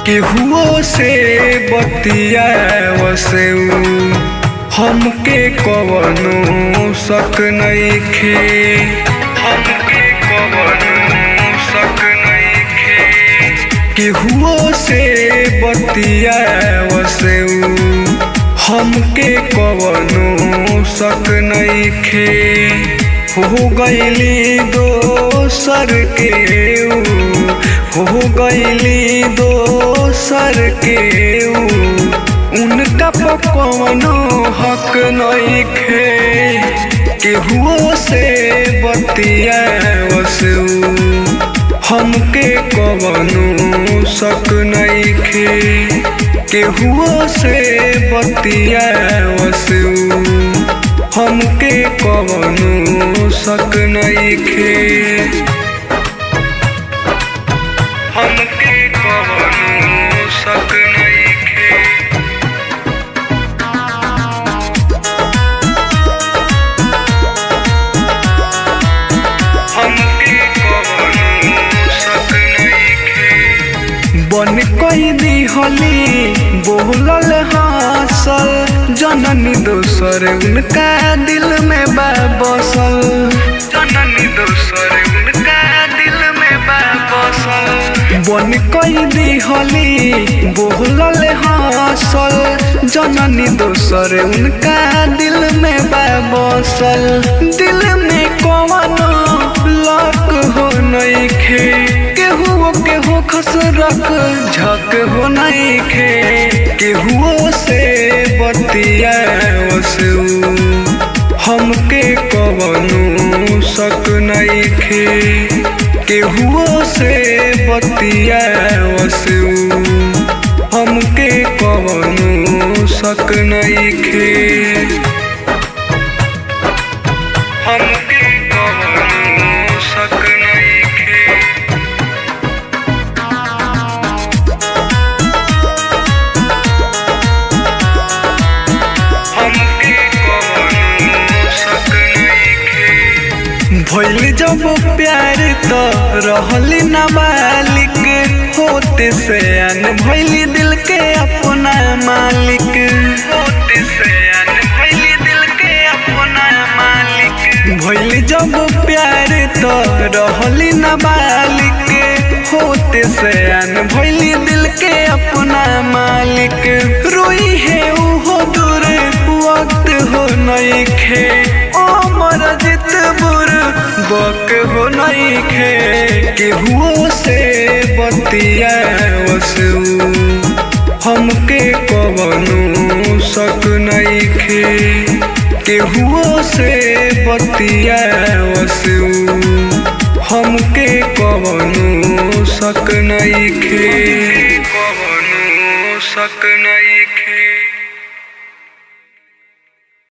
केहुओ से बतियावसे हमके कवनो शक नइखे। हमके कवनो शक नइखे। केहुओ से बतियावसे हमके कवनो शक नइखे। हो गइली दोसर के हो गइली दोसर के उनका कवनो हक नइखे। केहुओ से बतियावसे हमके कवनो शक नइखे। केहुओ से बतियावसे हमके कवनो शक नइखे। हमके कवनो शक नइखे। हमके कवनो शक नइखे। बन कई दिहली बोलल हासल जननी दोसर उनका दिल में बा बसल। जननी दोसर उनका दिल में बा बसल। बन कई दिहली बोलल हासल जननी दोसर उनका दिल में बा बसल। दिल में कवनो लक हो नइखे। केहू खसरक झक हो नइखे। केहुओ से बतियावसे हमके कवनो शक नइखे। केहुओ से बतियावसे हमके कवनो शक नइखे। हमके कवनो शक नइखे। भइल जब प्यार तो रहली नाबालिग होते से अन भइली दिल के अपना मालिक। होते से अन भइली दिल के अपना मालिक। भइल जब प्यार तो रहली नाबालिग होते से अन भइली दिल के अपना मालिक। रोई है उहो दूर वक्त हो नइखे। अमर जित बुर बक हो नइखे। केहुओ से बतियावसे हमके कवनो शक नइखे। केहुओ से बतियावसे हमके कवनो शक नइखे। कवनो शक नइखे।